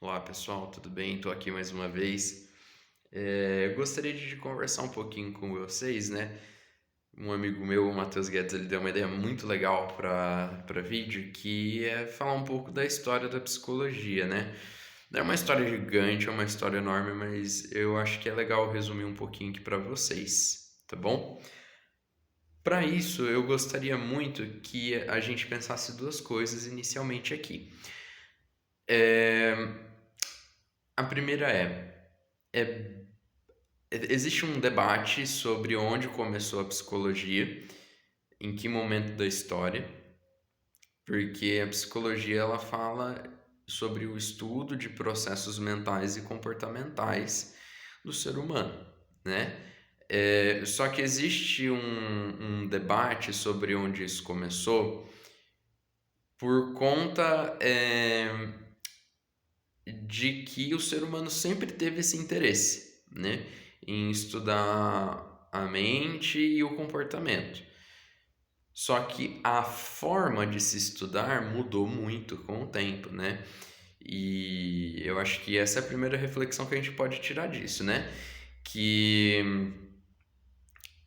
Olá pessoal, tudo bem? Estou aqui mais uma vez. Eu gostaria de conversar um pouquinho com vocês, né? Um amigo meu, o Matheus Guedes, ele deu uma ideia muito legal para vídeo, que é falar um pouco da história da psicologia, né? Não é uma história gigante, é uma história enorme, mas eu acho que é legal resumir um pouquinho aqui para vocês, tá bom? Para isso, eu gostaria muito que a gente pensasse duas coisas inicialmente aqui. A primeira é existe um debate sobre onde começou a psicologia, em que momento da história, porque a psicologia ela fala sobre o estudo de processos mentais e comportamentais do ser humano, né? Só que existe um debate sobre onde isso começou por conta de que o ser humano sempre teve esse interesse, né, em estudar a mente e o comportamento. Só que a forma de se estudar mudou muito com o tempo, né? E eu acho que essa é a primeira reflexão que a gente pode tirar disso, né? Que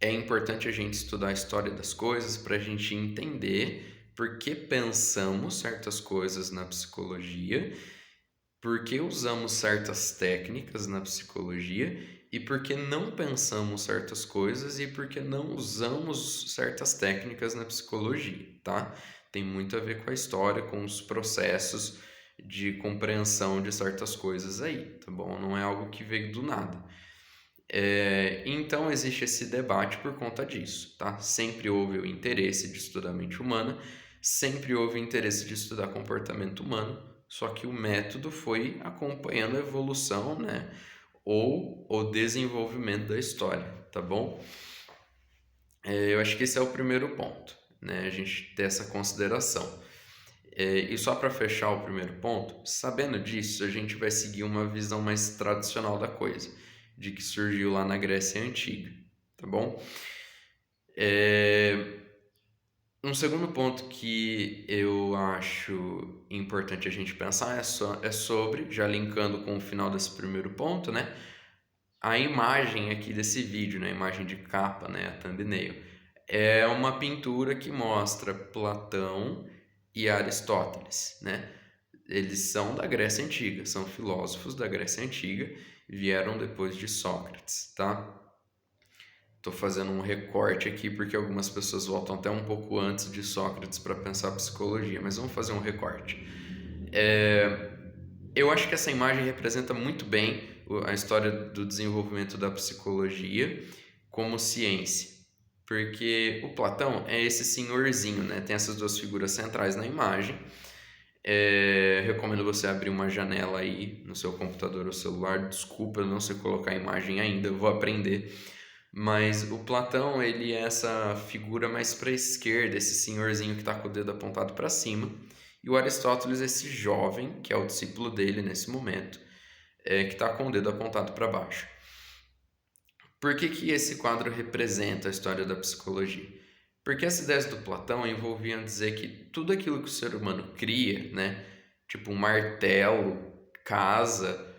é importante a gente estudar a história das coisas para a gente entender por que pensamos certas coisas na psicologia, por que usamos certas técnicas na psicologia e por que não pensamos certas coisas e por que não usamos certas técnicas na psicologia, tá? Tem muito a ver com a história, com os processos de compreensão de certas coisas aí, tá bom? Não é algo que veio do nada. Então existe esse debate por conta disso, tá? Sempre houve o interesse de estudar a mente humana, sempre houve o interesse de estudar comportamento humano, só que o método foi acompanhando a evolução, né? Ou o desenvolvimento da história, tá bom? Eu acho que esse é o primeiro ponto, né? A gente ter essa consideração. E só para fechar o primeiro ponto, sabendo disso, a gente vai seguir uma visão mais tradicional da coisa, de que surgiu lá na Grécia Antiga, tá bom? Um segundo ponto que eu acho importante a gente pensar é sobre, já linkando com o final desse primeiro ponto, né? A imagem aqui desse vídeo, né? A imagem de capa, né? A thumbnail. É uma pintura que mostra Platão e Aristóteles, né? Eles são da Grécia Antiga, são filósofos da Grécia Antiga, vieram depois de Sócrates, tá? Estou fazendo um recorte aqui porque algumas pessoas voltam até um pouco antes de Sócrates para pensar psicologia, mas vamos fazer um recorte. Eu acho que essa imagem representa muito bem a história do desenvolvimento da psicologia como ciência, porque o Platão é esse senhorzinho, né? Tem essas duas figuras centrais na imagem. Recomendo você abrir uma janela aí no seu computador ou celular. Desculpa, eu não sei colocar a imagem ainda, eu vou aprender. Mas o Platão, ele é essa figura mais para a esquerda, esse senhorzinho que está com o dedo apontado para cima. E o Aristóteles, esse jovem, que é o discípulo dele nesse momento, que está com o dedo apontado para baixo. Por que esse quadro representa a história da psicologia? Porque as ideias do Platão envolviam dizer que tudo aquilo que o ser humano cria, né, tipo um martelo, casa,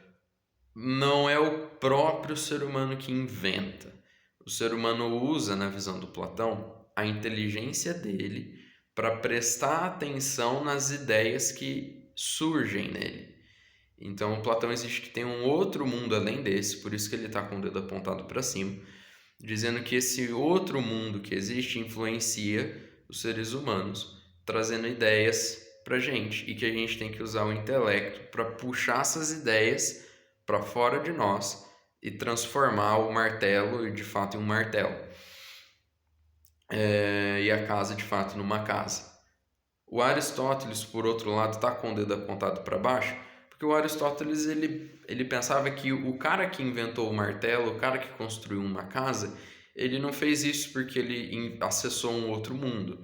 não é o próprio ser humano que inventa. O ser humano usa, na visão do Platão, a inteligência dele para prestar atenção nas ideias que surgem nele. Então, o Platão existe que tem um outro mundo além desse, por isso que ele está com o dedo apontado para cima, dizendo que esse outro mundo que existe influencia os seres humanos, trazendo ideias para gente e que a gente tem que usar o intelecto para puxar essas ideias para fora de nós e transformar o martelo de fato em um martelo, e a casa de fato numa casa. O Aristóteles, por outro lado, está com o dedo apontado para baixo, porque o Aristóteles ele pensava que o cara que inventou o martelo, o cara que construiu uma casa, ele não fez isso porque ele acessou um outro mundo,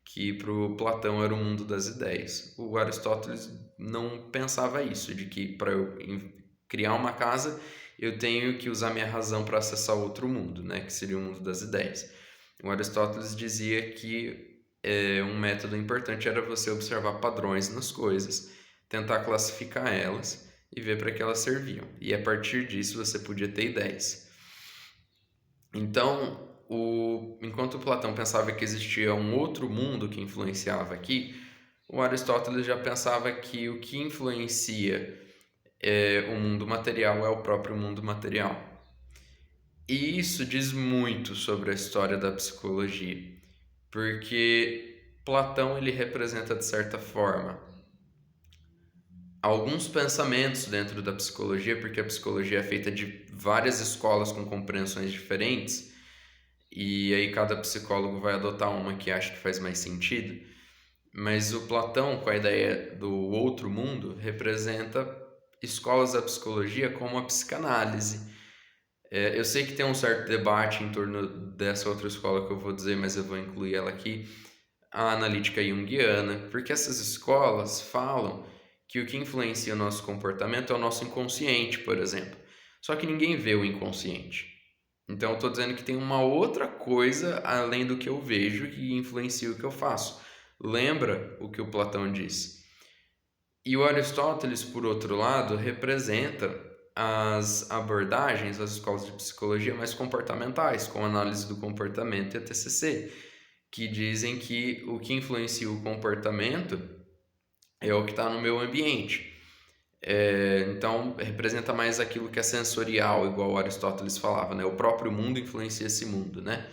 que para o Platão era o mundo das ideias. O Aristóteles não pensava isso, de que para eu criar uma casa eu tenho que usar minha razão para acessar outro mundo, né, que seria o mundo das ideias. O Aristóteles dizia que um método importante era você observar padrões nas coisas, tentar classificar elas e ver para que elas serviam. E a partir disso você podia ter ideias. Então, enquanto Platão pensava que existia um outro mundo que influenciava aqui, o Aristóteles já pensava que o que influencia o mundo material é o próprio mundo material. E isso diz muito sobre a história da psicologia, porque Platão ele representa de certa forma alguns pensamentos dentro da psicologia, porque a psicologia é feita de várias escolas com compreensões diferentes, e aí cada psicólogo vai adotar uma que acha que faz mais sentido. Mas o Platão, com a ideia do outro mundo, representa escolas da psicologia como a psicanálise. Eu sei que tem um certo debate em torno dessa outra escola que eu vou dizer, mas eu vou incluir ela aqui, a analítica junguiana, porque essas escolas falam que o que influencia o nosso comportamento é o nosso inconsciente, por exemplo. Só que ninguém vê o inconsciente. Então eu estou dizendo que tem uma outra coisa além do que eu vejo que influencia o que eu faço. Lembra o que o Platão diz. E o Aristóteles, por outro lado, representa as abordagens, as escolas de psicologia mais comportamentais, com análise do comportamento e a TCC, que dizem que o que influencia o comportamento é o que está no meu ambiente. Então, representa mais aquilo que é sensorial, igual Aristóteles falava, né? O próprio mundo influencia esse mundo, né?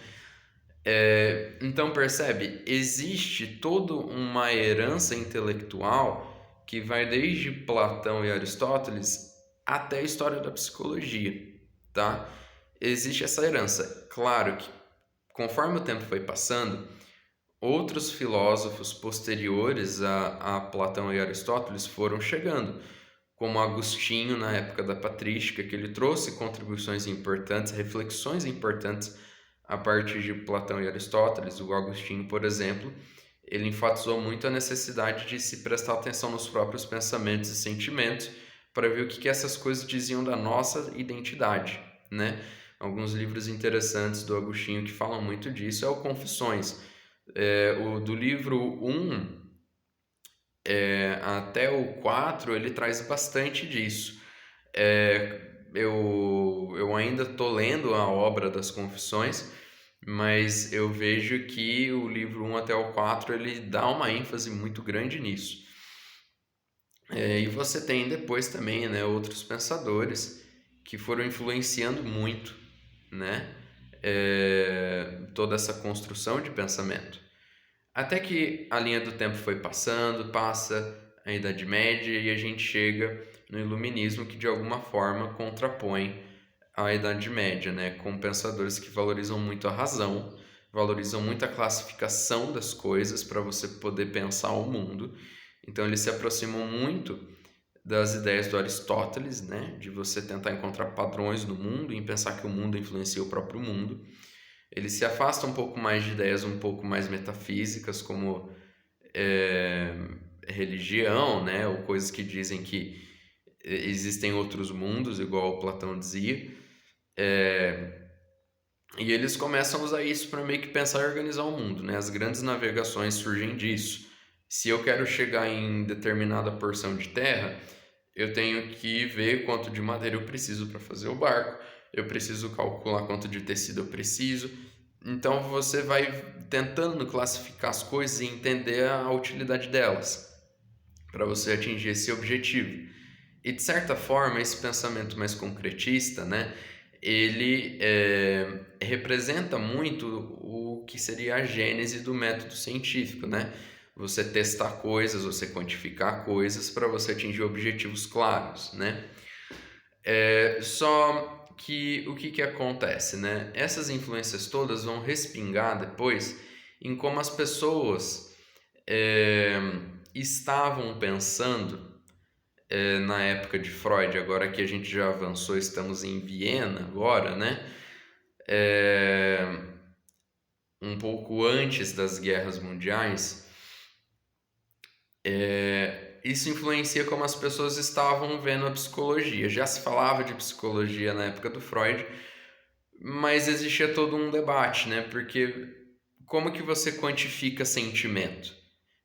Então, percebe? Existe toda uma herança intelectual que vai desde Platão e Aristóteles até a história da psicologia, tá? Existe essa herança. Claro que, conforme o tempo foi passando, outros filósofos posteriores a Platão e Aristóteles foram chegando, como Agostinho na época da patrística, que ele trouxe contribuições importantes, reflexões importantes a partir de Platão e Aristóteles. O Agostinho, por exemplo, ele enfatizou muito a necessidade de se prestar atenção nos próprios pensamentos e sentimentos para ver o que essas coisas diziam da nossa identidade, né? Alguns livros interessantes do Agostinho que falam muito disso é o Confissões. Do livro 1 até o 4, ele traz bastante disso. Eu ainda estou lendo a obra das Confissões, mas eu vejo que o livro 1 até o 4 ele dá uma ênfase muito grande nisso. E você tem depois também, né, outros pensadores que foram influenciando muito, né, toda essa construção de pensamento. Até que a linha do tempo foi passando, passa a Idade Média e a gente chega no Iluminismo, que de alguma forma contrapõe a Idade Média, né? Com pensadores que valorizam muito a razão, valorizam muito a classificação das coisas para você poder pensar o mundo. Então eles se aproximam muito das ideias do Aristóteles, né? De você tentar encontrar padrões no mundo e pensar que o mundo influencia o próprio mundo. Ele se afasta um pouco mais de ideias um pouco mais metafísicas, como religião, né? Ou coisas que dizem que existem outros mundos, igual Platão dizia. E eles começam a usar isso para meio que pensar e organizar o mundo, né? As grandes navegações surgem disso. Se eu quero chegar em determinada porção de terra, eu tenho que ver quanto de madeira eu preciso para fazer o barco, eu preciso calcular quanto de tecido eu preciso. Então você vai tentando classificar as coisas e entender a utilidade delas para você atingir esse objetivo. E de certa forma, esse pensamento mais concretista, né, ele representa muito o que seria a gênese do método científico, né? Você testar coisas, você quantificar coisas para você atingir objetivos claros, né? Só que o que acontece, né? Essas influências todas vão respingar depois em como as pessoas estavam pensando na época de Freud. Agora que a gente já avançou, estamos em Viena agora, né? Um pouco antes das guerras mundiais, isso influencia como as pessoas estavam vendo a psicologia. Já se falava de psicologia na época do Freud, mas existia todo um debate, né? Porque como que você quantifica sentimento?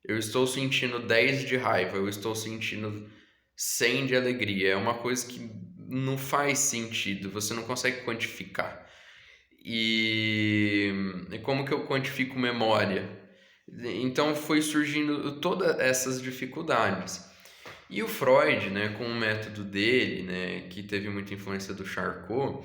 Eu estou sentindo 10 de raiva, eu estou sentindo 100 de alegria. É uma coisa que não faz sentido, você não consegue quantificar. E como que eu quantifico memória? Então foi surgindo todas essas dificuldades. E o Freud, né, com o método dele, né, que teve muita influência do Charcot,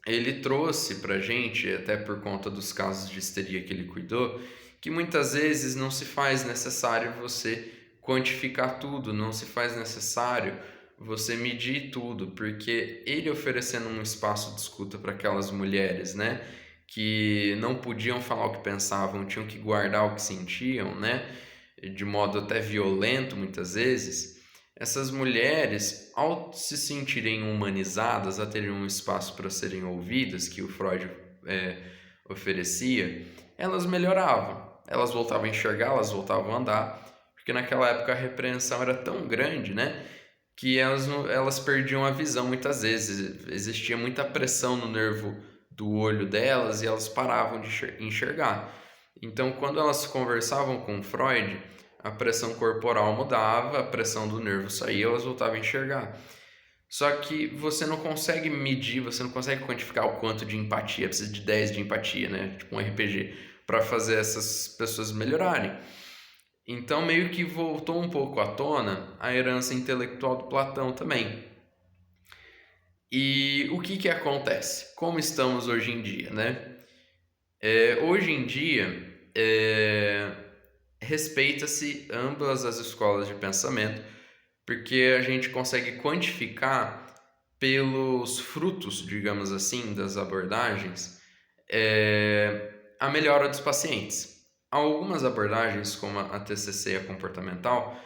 ele trouxe pra gente, até por conta dos casos de histeria que ele cuidou, que muitas vezes não se faz necessário você quantificar tudo, não se faz necessário você medir tudo, porque ele oferecendo um espaço de escuta para aquelas mulheres, né, que não podiam falar o que pensavam, tinham que guardar o que sentiam, né, de modo até violento muitas vezes, essas mulheres, ao se sentirem humanizadas, a terem um espaço para serem ouvidas, que o Freud oferecia, elas melhoravam, elas voltavam a enxergar, elas voltavam a andar, porque naquela época a repreensão era tão grande, né, que elas perdiam a visão muitas vezes, existia muita pressão no nervo do olho delas e elas paravam de enxergar. Então, quando elas conversavam com Freud, a pressão corporal mudava, a pressão do nervo saía, elas voltavam a enxergar. Só que você não consegue medir, você não consegue quantificar o quanto de empatia, precisa de 10 de empatia, né? Tipo um RPG, para fazer essas pessoas melhorarem. Então, meio que voltou um pouco à tona a herança intelectual do Platão também. E o que acontece? Como estamos hoje em dia, né? Hoje em dia, respeita-se ambas as escolas de pensamento, porque a gente consegue quantificar pelos frutos, digamos assim, das abordagens, a melhora dos pacientes. Algumas abordagens, como a TCC e a comportamental,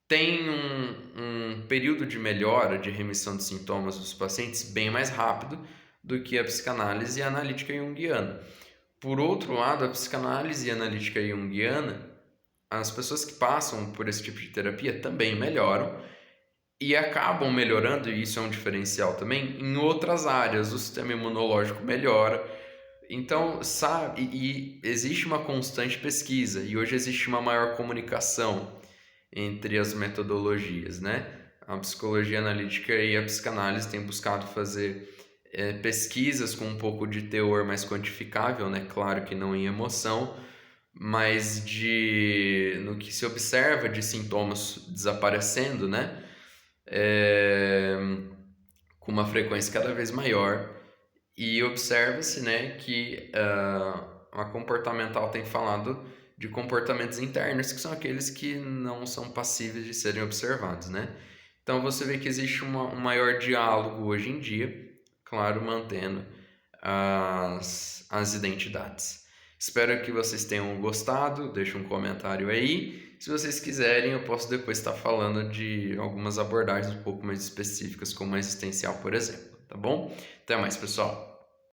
têm um período de melhora, de remissão de sintomas dos pacientes bem mais rápido do que a psicanálise e a analítica junguiana. Por outro lado, a psicanálise e a analítica junguiana, as pessoas que passam por esse tipo de terapia também melhoram e acabam melhorando, e isso é um diferencial também, em outras áreas. O sistema imunológico melhora. Então, sabe, e existe uma constante pesquisa, e hoje existe uma maior comunicação entre as metodologias, né? A psicologia analítica e a psicanálise têm buscado fazer pesquisas com um pouco de teor mais quantificável, né? Claro que não em emoção, mas no que se observa de sintomas desaparecendo, né? Com uma frequência cada vez maior, e observa-se, né, que a comportamental tem falado de comportamentos internos, que são aqueles que não são passíveis de serem observados, né? Então você vê que existe um maior diálogo hoje em dia, claro, mantendo as identidades. Espero que vocês tenham gostado, deixe um comentário aí. Se vocês quiserem, eu posso depois estar falando de algumas abordagens um pouco mais específicas, como a existencial, por exemplo, tá bom? Até mais, pessoal!